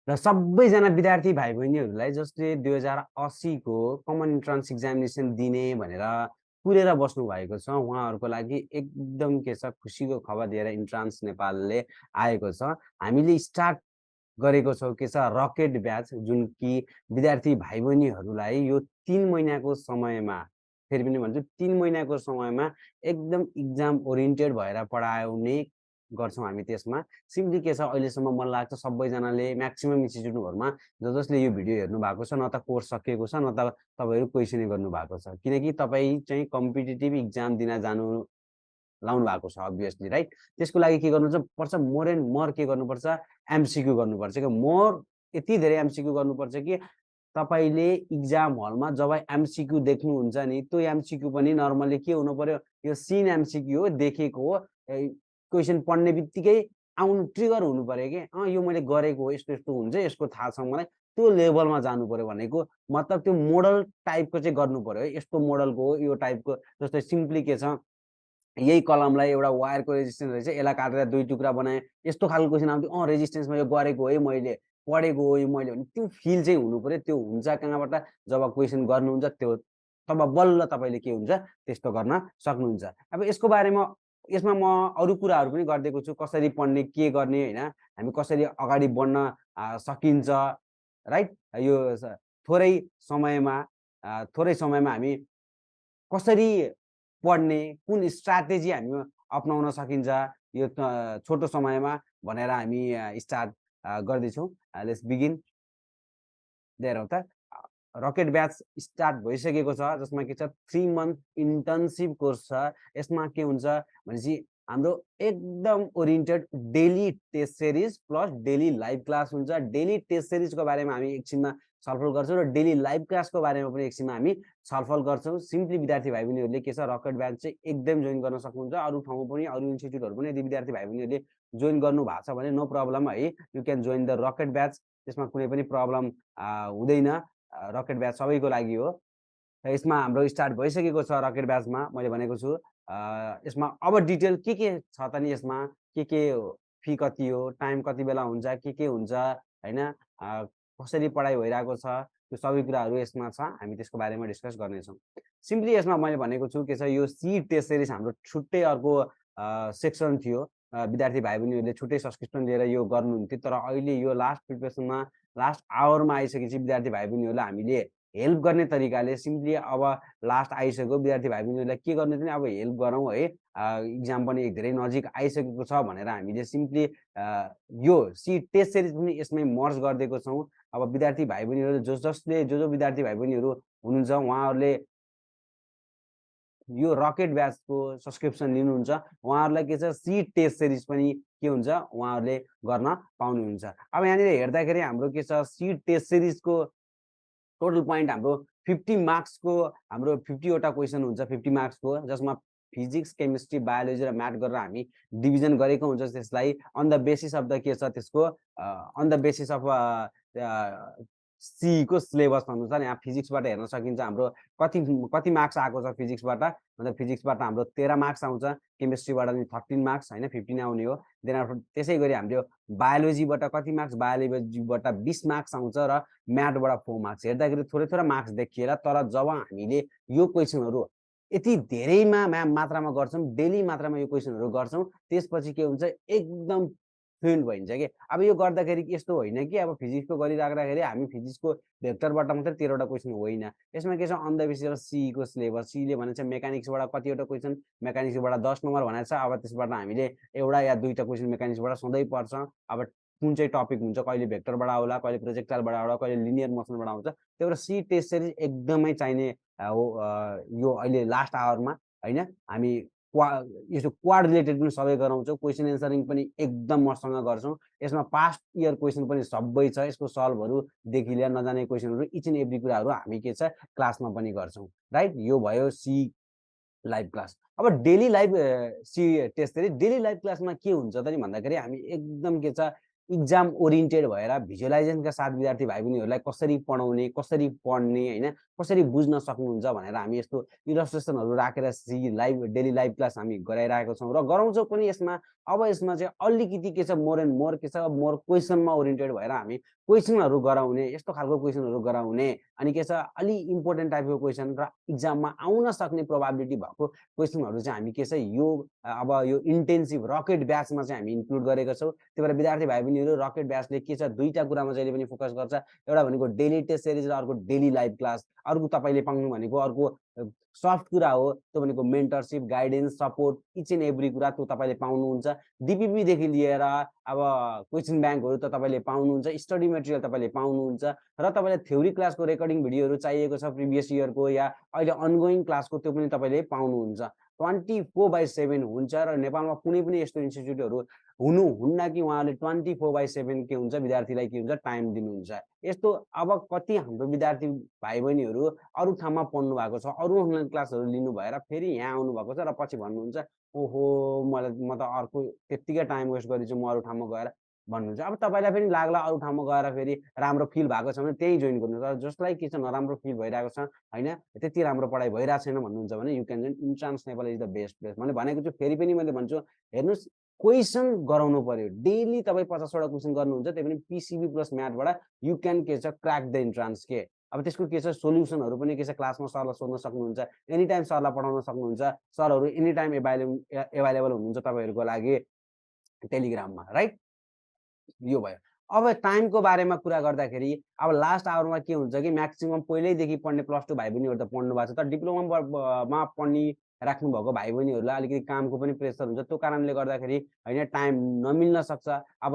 र सबैजना विद्यार्थी भाइ बहिनीहरूलाई जसले 2080 को कमन इन्ट्रान्स एक्जामिनेसन दिने भनेर कुरेर बस्नु भएको छ, उहाँहरूको लागि एकदम के छ खुसीको खबर दिएर इन्ट्रान्स नेपालले आएको छ। हामीले स्टार्ट गरेको छौँ के छ रकेट ब्याच, जुन कि विद्यार्थी भाइ बहिनीहरूलाई यो 3 महिनाको समयमा, फेरि पनि भन्छु 3 महिनाको समयमा एकदम इक्जाम ओरिएन्टेड भएर पढाउने गर्छौँ हामी त्यसमा। सिम्पली के छ अहिलेसम्म मलाई लाग्छ सबैजनाले म्याक्सिमम इन्स्टिट्युटहरूमा जसले यो भिडियो हेर्नु भएको छ, न त कोर्स सकिएको छ, न त तपाईँहरू क्वेसनै गर्नु भएको छ, किनकि तपाईँ चाहिँ कम्पिटिटिभ इक्जाम दिन जानु लाउनु भएको छ अभियसली, राइट। त्यसको लागि के गर्नु पर्छ, मोर एन्ड मोर के गर्नुपर्छ, एमसिक्यू गर्नुपर्छ कि मोर यति धेरै एमसिक्यू गर्नुपर्छ कि तपाईँले इक्जाम हलमा जब एमसिक्यू देख्नुहुन्छ नि, त्यो एमसिक्यू पनि नर्मली के हुनु पर्यो, यो सिन एमसिक्यू हो, देखेको हो, क्वेसन पढ्ने बित्तिकै आउनु ट्रिगर हुनु पर्यो कि यो मैले गरेको हो, यस्तो यस्तो हुन्छ, यसको थाहा छ मलाई, त्यो लेभलमा जानु पर्यो भनेको मतलब त्यो मोडल टाइपको चाहिँ गर्नु पर्यो है, यस्तो मोडलको हो, यो टाइपको। जस्तै सिम्पली के छ, यही कलमलाई एउटा वायरको रेजिस्टेन्स रहेछ, यसलाई काटेर 2 टुक्रा बनाएँ, यस्तो खालको क्वेसन आउँथ्यो, रेजिस्टेन्समा यो गरेको है मैले, पढेको हो यो मैले भने त्यो फिल चाहिँ हुनु पर्यो। त्यो हुन्छ कहाँबाट, जब क्वेसन गर्नुहुन्छ त्यो तब बल्ल तपाईँले के हुन्छ त्यस्तो गर्न सक्नुहुन्छ। अब यसको बारेमा यसमा म अरू कुराहरू पनि गरिदिएको छु, कसरी पढ्ने, के गर्ने होइन, हामी कसरी अगाडि बढ्न सकिन्छ, राइट। यो थोरै समयमा हामी कसरी पढ्ने, कुन स्ट्राटेजी हामी अपनाउन सकिन्छ यो छोटो समयमा भनेर हामी स्टार्ट गर्दैछौँ। लेट्स बिगिन देयर हो त। रकेट ब्याच स्टार्ट भइसकेको छ, जसमा के छ 3 मन्थ इन्टर्नसिप कोर्स छ। यसमा के हुन्छ भनेपछि हाम्रो एकदम oriented daily test series plus daily live class हुन्छ। डेली टेस्ट सिरिजको बारेमा हामी एकछिनमा छलफल गर्छौँ र डेली लाइभ क्लासको बारेमा पनि एकछिनमा हामी छलफल गर्छौँ। सिम्पली विद्यार्थी भाइ बहिनीहरूले के छ रकेट ब्याच चाहिँ एकदम जोइन गर्न सक्नुहुन्छ। अरू ठाउँमा पनि अरू इन्स्टिट्युटहरू पनि यदि विद्यार्थी भाइ बहिनीहरूले जोइन गर्नु भएको छ भने नो प्रब्लम है, you can join the rocket batch. त्यसमा कुनै पनि प्रब्लम हुँदैन। रकेट ब्याच सबैको लागि हो। यसमा हाम्रो स्टार्ट भइसकेको छ रकेट ब्याचमा, मैले भनेको छु। यसमा अब डिटेल के छ त नि, यसमा के फी कति हो, टाइम कति बेला हुन्छ, के हुन्छ होइन, कसरी पढाइ भइरहेको छ, त्यो सबै कुराहरू यसमा छ। हामी त्यसको बारेमा डिस्कस गर्नेछौँ। सिम्पली यसमा मैले भनेको छु के छ, यो सी टेस्ट सिरिज हाम्रो छुट्टै अर्को सेक्सन थियो। विद्यार्थी भाइ बहिनीहरूले छुट्टै सब्सक्रिप्सन लिएर यो गर्नुहुन्थ्यो, तर अहिले यो लास्ट प्रिपरेसनमा लास्ट आवरमा आइसकेपछि विद्यार्थी भाइ बहिनीहरूलाई हामीले हेल्प गर्ने तरिकाले सिम्पली अब लास्ट आइसक्यो, विद्यार्थी भाइ बहिनीहरूलाई के गर्ने पनि अब हेल्प गरौँ है। इक्जाम पनि धेरै नजिक आइसकेको छ भनेर हामीले सिम्पली यो सी टेस्ट सिरिज पनि यसमै मर्ज गरिदिएको छौँ। अब विद्यार्थी भाइ बहिनीहरू जो विद्यार्थी भाइ बहिनीहरू हुनुहुन्छ उहाँहरूले यो रकेट ब्याचको सब्सक्रिप्सन लिनुहुन्छ, उहाँहरूलाई के छ सी टेस्ट सिरिज पनि के हुन्छ उहाँहरूले गर्न पाउनुहुन्छ। अब यहाँनिर हेर्दाखेरि हाम्रो के छ सी टेस्ट सिरिजको टोटल पोइन्ट हाम्रो 50 मार्क्सको हाम्रो 50 वटा क्वेसन हुन्छ, 50 मार्क्सको, जसमा फिजिक्स, केमिस्ट्री, बायोलोजी र म्याथ गरेर हामी डिभिजन गरेको हुन्छ त्यसलाई on the basis of the के छ त्यसको on the basis of C को सिलेबस अनुसार। यहाँ फिजिक्सबाट हेर्न सकिन्छ हाम्रो कति मार्क्स आएको छ फिजिक्सबाट, मतलब फिजिक्सबाट हाम्रो 13 मार्क्स आउँछ, केमिस्ट्रीबाट 13 मार्क्स होइन 15 आउने हो। देन आफ्टर त्यसै गरी हाम्रो बायोलोजीबाट कति मार्क्स, बायोलोजीबाट 20 मार्क्स आउँछ र म्याथबाट 4 मार्क्स। हेर्दाखेरि थोरै मार्क्स देखिएला, तर जब हामीले यो क्वेसनहरू यति धेरैमा मात्रामा गर्छौँ, डेली मात्रामा यो क्वेसनहरू गर्छौँ, त्यसपछि के हुन्छ एकदम फ्लुएन्ट भइन्छ कि। अब यो गर्दाखेरि यस्तो होइन कि अब फिजिक्सको गरिराख्दाखेरि हामी फिजिक्सको भेक्टरबाट मात्रै 13 वटा क्वेसन होइन। यसमा के छ अन द बेसिस अफ सीको सिलेबस। सीले भनेको छ मेकानिक्सबाट कतिवटा क्वेसन, मेकानिक्सबाट 10 नम्बर भनेको छ। अब त्यसबाट हामीले एउटा या दुईवटा क्वेसन मेकानिक्सबाट सधैँ पर्छ। अब कुन चाहिँ टपिक हुन्छ, कहिले भेक्टरबाट आउला, कहिले प्रोजेक्टाइलबाट आउला, कहिले लिनियर मोसनबाट आउँछ। त्यही भएर सी टेस्ट सिरिज एकदमै चाहिने हो यो अहिले लास्ट आवरमा होइन। हामी यस्तो क्वाड रिलेटेड पनि सबै गराउँछौँ, क्वेसन एन्सरिङ पनि एकदम मसँग गर्छौँ। यसमा पास्ट इयर क्वेसन पनि सबै छ, यसको सल्भहरूदेखि लिएर नजाने क्वेसनहरू इच एन्ड एभ्री कुराहरू हामी के छ क्लासमा पनि गर्छौँ, राइट। यो भयो सी लाइभ क्लास। अब daily live C test series, daily live क्लासमा के हुन्छ त नि भन्दाखेरि हामी एकदम के छ इक्जाम ओरिएन्टेड भएर भिजुअलाइजेसनका साथ विद्यार्थी भाइ बहिनीहरूलाई कसरी पढाउने, कसरी पढ्ने होइन, कसरी बुझ्न सक्नुहुन्छ भनेर हामी यस्तो इलस्ट्रेसनहरू राखेर डेली लाइभ क्लास हामी गराइरहेको छौँ र गराउँछौँ पनि। यसमा अब यसमा चाहिँ अलिकति के छ मोर एन्ड मोर के छ मोर क्वेसनमा ओरिएन्टेड भएर हामी क्वेसनहरू गराउने, यस्तो खालको क्वेसनहरू गराउने अनि के छ अलि इम्पोर्टेन्ट टाइपको क्वेसन र इक्जाममा आउन सक्ने प्रोबाबिलिटी भएको क्वेसनहरू चाहिँ हामी के छ यो अब यो इन्टेन्सिभ रकेट ब्याचमा चाहिँ हामी इन्क्लुड गरेका छौँ। त्यही भएर विद्यार्थी भाइ बहिनीहरू रकेट ब्याचले के छ 2टा कुरामा जहिले पनि फोकस गर्छ। एउटा भनेको डेली टेस्ट सिरिज र अर्को डेली लाइभ क्लास। अर्को तपाईँले पाउनु भनेको अर्को सफ्ट कुरा हो, त्यो भनेको mentorship, guidance, support each and every कुरा त्यो तपाईँले पाउनुहुन्छ। डिपिपीदेखि लिएर अब क्वेसन ब्याङ्कहरू त तपाईँले पाउनुहुन्छ, स्टडी मेटेरियल तपाईँले पाउनुहुन्छ र तपाईँलाई थ्योरी क्लासको रेकर्डिङ भिडियोहरू चाहिएको छ प्रिभियस इयरको या अहिले अनगोइङ क्लासको त्यो पनि तपाईँले पाउनुहुन्छ। 24/7 हुन्छ र नेपालमा कुनै पनि यस्तो इन्स्टिट्युटहरू हुनुहुन्न कि उहाँले 24/7 के हुन्छ विद्यार्थीलाई के हुन्छ टाइम दिनुहुन्छ। यस्तो अब कति हाम्रो विद्यार्थी भाइ बहिनीहरू अरू ठाउँमा पढ्नु भएको छ, अरू अनलाइन क्लासहरू लिनु भएर फेरि यहाँ आउनु भएको छ र पछि भन्नुहुन्छ ओहो म त अर्को त्यत्तिकै टाइम वेस्ट गरिछु म अरू ठाउँमा गएर भन्नुहुन्छ। अब तपाईँलाई पनि लाग्ला अरू ठाउँमा गएर फेरि राम्रो फिल भएको छ भने त्यही जोइन गर्नु। र जसलाई के छ नराम्रो फिल भइरहेको छ होइन त्यति राम्रो पढाइ भइरहेको छैन भन्नुहुन्छ भने you can join entrance Nepal is the best place. मैले भनेको छु फेरि पनि मैले भन्छु हेर्नुहोस् क्वेसन गराउनु पर्यो। डेली तपाईँ 50वटा क्वेसन गर्नुहुन्छ त्यही पनि पिसिबी प्लस म्याथबाट यु क्यान के छ क्र्याक द इन्ट्रान्स के। अब त्यसको के छ सोल्युसनहरू पनि के छ क्लासमा सरलाई सोध्न सक्नुहुन्छ, एनी टाइम सरलाई पठाउन सक्नुहुन्छ। सरहरू एनी टाइम एभाइलेबल हुनुहुन्छ तपाईँहरूको लागि टेलिग्राममा, राइट? यो भयो। अब टाइमको बारेमा कुरा गर्दाखेरि अब लास्ट आवरमा के हुन्छ कि म्याक्सिमम पहिल्यैदेखि पढ्ने +2 भाइ बहिनीहरू त पढ्नु भएको छ तर डिप्लोमा पढ्ने राख्नु भएको भाइ बहिनीहरूलाई अलिकति कामको पनि प्रेसर हुन्छ। त्यो कारणले गर्दाखेरि होइन टाइम नमिल्न सक्छ। अब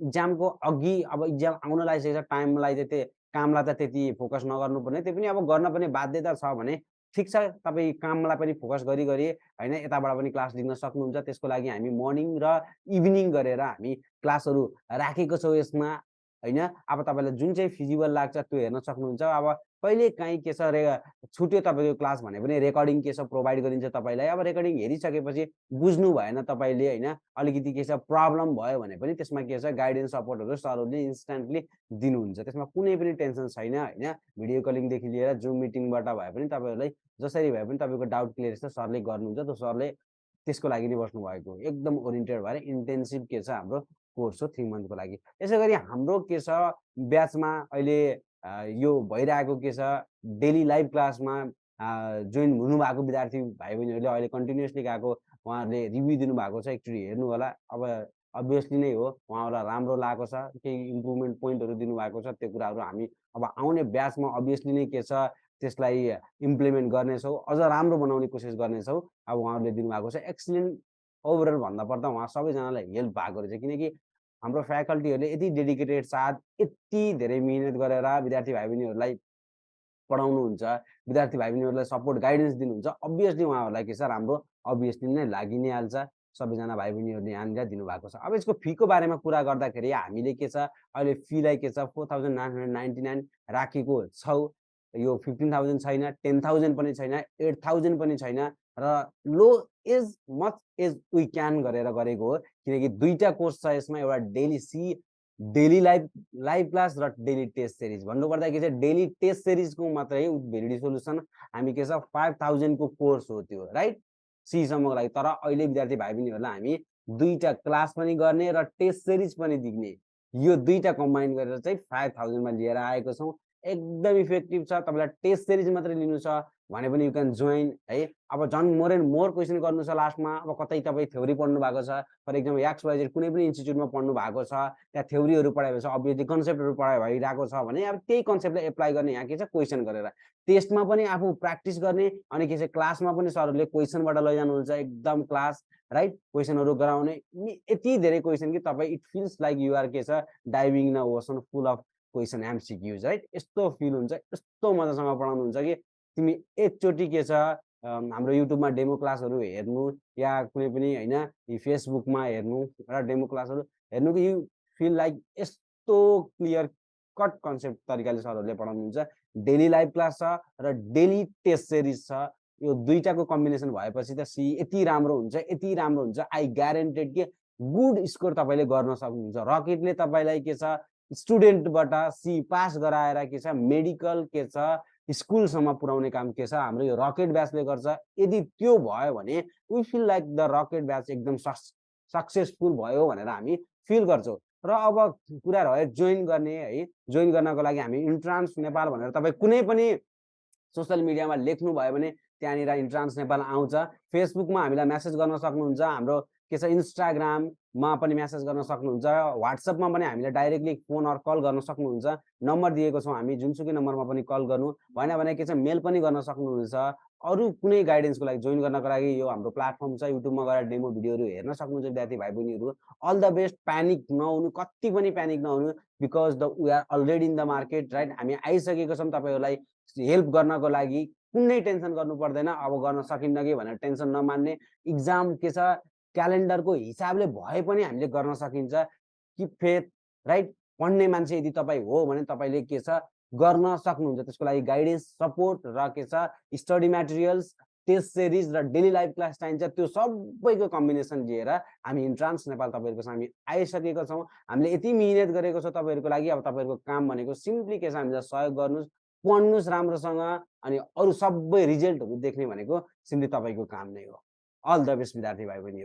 इक्जामको अघि अब इक्जाम आउन लागिसकेको छ टाइमलाई चाहिँ कामलाई त त्यति फोकस नगर्नुपर्ने, त्यो पनि अब गर्न पनि बाध्यता छ भने ठिक छ तपाईँ कामलाई पनि फोकस गरी होइन यताबाट पनि क्लास लिन सक्नुहुन्छ। त्यसको लागि हामी मर्निङ र इभिनिङ गरेर हामी क्लासहरू राखेको छौँ यसमा होइन। अब तपाईँलाई जुन चाहिँ फिजिबल लाग्छ त्यो हेर्न सक्नुहुन्छ। अब कहिलेकाहीँ के छ छुट्यो तपाईँको क्लास भने पनि रेकर्डिङ के छ प्रोभाइड गरिन्छ तपाईँलाई। अब रेकर्डिङ हेरिसकेपछि बुझ्नु भएन तपाईँले होइन अलिकति के छ प्रब्लम भयो भने पनि त्यसमा के छ गाइडेन्स सपोर्टहरू सरहरूले इन्स्ट्यान्टली दिनुहुन्छ। त्यसमा कुनै पनि टेन्सन छैन होइन। भिडियो कलिङदेखि लिएर जुम मिटिङबाट भए पनि तपाईँहरूलाई जसरी भए पनि तपाईँको डाउट क्लियर छ सरले गर्नुहुन्छ। त्यो सरले त्यसको लागि नै बस्नु भएको एकदम ओरिएन्टेड भएर इन्टेन्सिभ के छ हाम्रो कोर्स हो 3 मन्थको लागि। यसै गरी हाम्रो के छ ब्याचमा अहिले यो भइरहेको के छ डेली लाइभ क्लासमा जोइन हुनुभएको विद्यार्थी भाइ बहिनीहरूले अहिले कन्टिन्युसली गएको उहाँहरूले रिभ्यू दिनुभएको छ एकचोटि हेर्नु होला। अब अभियसली नै हो उहाँहरूलाई राम्रो लागेको छ, केही इम्प्रुभमेन्ट पोइन्टहरू दिनुभएको छ। त्यो कुराहरू हामी अब आउने ब्याचमा अभियसली नै के छ त्यसलाई इम्प्लिमेन्ट गर्नेछौँ, अझ राम्रो बनाउने कोसिस गर्नेछौँ। अब उहाँहरूले दिनुभएको छ एक्सिलेन्ट ओभरअल भन्दा पर्दा उहाँ सबैजनालाई हेल्प भएको रहेछ किनकि हाम्रो फ्याकल्टीहरूले यति डेडिकेटेड साथ यति धेरै मिहिनेत गरेर विद्यार्थी भाइ बहिनीहरूलाई पढाउनुहुन्छ, विद्यार्थी भाइ बहिनीहरूलाई सपोर्ट गाइडेन्स दिनुहुन्छ। अभियसली उहाँहरूलाई के छ राम्रो अभियसली नै लागि नै हाल्छ। सबैजना भाइ बहिनीहरूले यहाँनिर दिनुभएको छ। अब यसको फीको बारेमा कुरा गर्दाखेरि हामीले के छ अहिले फीलाई के छ 4999 राखेको छौँ। यो 15,000 छैन, 10,000 पनि छैन, 8,000 पनि छैन र low as much as we can गरेर गरेको हो किनकि 2टा कोर्स छ यसमा। एउटा डेली लाइभ क्लास र डेली टेस्ट सिरिज। भन्नुपर्दा के छ डेली टेस्ट सिरिजको मात्रै भेलिडी सोल्युसन हामी के छ 5,000 को कोर्स हो त्यो, राइट? सीसम्मको लागि। तर अहिले विद्यार्थी भाइ बहिनीहरूलाई हामी 2टा क्लास पनि गर्ने र टेस्ट सिरिज पनि दिने यो 2टा कम्बाइन गरेर चाहिँ 5,000 मा लिएर आएको छौँ। एकदम इफेक्टिभ छ। तपाईँलाई टेस्ट सिरिज मात्रै लिनु छ भने पनि यु क्यान जोइन है। अब झन् मोर एन्ड मोर क्वेसन गर्नु छ लास्टमा। अब कतै तपाईँ थ्योरी पढ्नु भएको छ फर इक्जाम्पल XYZ कुनै पनि इन्स्टिट्युटमा पढ्नु भएको छ त्यहाँ थ्योरीहरू पढाइ भएछ अभियसली कन्सेप्टहरू पढाइ भइरहेको छ भने अब त्यही कन्सेप्टलाई एप्लाई गर्ने यहाँ के छ क्वेसन गरेर टेस्टमा पनि आफू प्र्याक्टिस गर्ने अनि के छ क्लासमा पनि सरहरूले क्वेसनबाट लैजानुहुन्छ एकदम क्लास, राइट? क्वेसनहरू गराउने यति धेरै क्वेसन कि तपाईँ इट फिल्स लाइक युआर के छ diving in a ocean full of question MCQs, right? यस्तो फिल हुन्छ, यस्तो मजासँग पढाउनुहुन्छ कि तिमी एकचोटि के छ हाम्रो युट्युबमा डेमो क्लासहरू हेर्नु या कुनै पनि होइन फेसबुकमा हेर्नु र डेमो क्लासहरू हेर्नु कि यु फिल लाइक यस्तो क्लियर कट कन्सेप्ट तरिकाले सरहरूले पढाउनुहुन्छ। डेली लाइभ क्लास छ र डेली टेस्ट सिरिज छ। यो 2टाको कम्बिनेसन भएपछि त यति राम्रो हुन्छ, यति राम्रो हुन्छ। आई ग्यारेन्टेड कि गुड स्कोर तपाईँले गर्न सक्नुहुन्छ। रकेटले तपाईँलाई के छ स्टुडेन्टबाट सी पास गराएर के छ मेडिकल के छ स्कुलसम्म पुर्याउने काम के छ हाम्रो यो रकेट ब्याचले गर्छ। यदि त्यो भयो भने we feel like the rocket batch एकदम सक्सेसफुल भयो भनेर हामी फिल गर्छौँ। र अब कुरा रह्यो जोइन गर्ने है, जोइन गर्नको लागि हामी इन्ट्रान्स नेपाल भनेर तपाईँ कुनै पनि सोसल मिडियामा लेख्नुभयो भने त्यहाँनिर इन्ट्रान्स नेपाल आउँछ। फेसबुकमा हामीलाई म्यासेज गर्न सक्नुहुन्छ। हाम्रो के छ इन्स्टाग्राममा पनि म्यासेज गर्न सक्नुहुन्छ। WhatsAppमा पनि हामीलाई डाइरेक्टली फोन अर कल गर्न सक्नुहुन्छ। नम्बर दिएको छौँ हामी, जुनसुकै नम्बरमा पनि कल गर्नु। भएन भने के छ मेल पनि गर्न सक्नुहुनेछ। अरू कुनै गाइडेन्सको लागि जोइन गर्नको लागि यो हाम्रो प्लेटफर्म छ। युट्युबमा गएर डेमो भिडियोहरू हेर्न सक्नुहुन्छ विद्यार्थी भाइ-बहिनीहरू। All the best. प्यानिक नहुनु, कत्ति पनि प्यानिक नहुनु, because we are already in the market right. हामी आइसकेको छौँ तपाईँहरूलाई हेल्प गर्नको लागि। कुनै टेन्सन गर्नु पर्दैन। अब गर्न सकिन्न कि भनेर टेन्सन नमान्ने। इक्जाम के छ क्यालेन्डरको हिसाबले भए पनि हामीले गर्न सकिन्छ। Keep faith right. पढ्ने मान्छे यदि तपाईँ हो भने तपाईँले के छ गर्न सक्नुहुन्छ। त्यसको लागि गाइडेन्स, सपोर्ट र के छ स्टडी म्याटेरियल्स, टेस्ट सिरिज र डेली लाइफ क्लास चाहिन्छ। त्यो सबैको कम्बिनेसन लिएर हामी इन्ट्रान्स नेपाल तपाईँहरूको सामु आइसकेको छौँ। हामीले यति मिहिनेत गरेको छौँ तपाईँहरूको लागि। अब तपाईँहरूको काम भनेको सिम्पली के छ हामीलाई सहयोग गर्नुहोस्, पढ्नुहोस् राम्रोसँग, अनि अरू सबै रिजल्टहरू देख्ने भनेको सिम्पली तपाईँको काम नै हो। अल द बेस्ट विद्यार्थी भाइ-बहिनीहरू।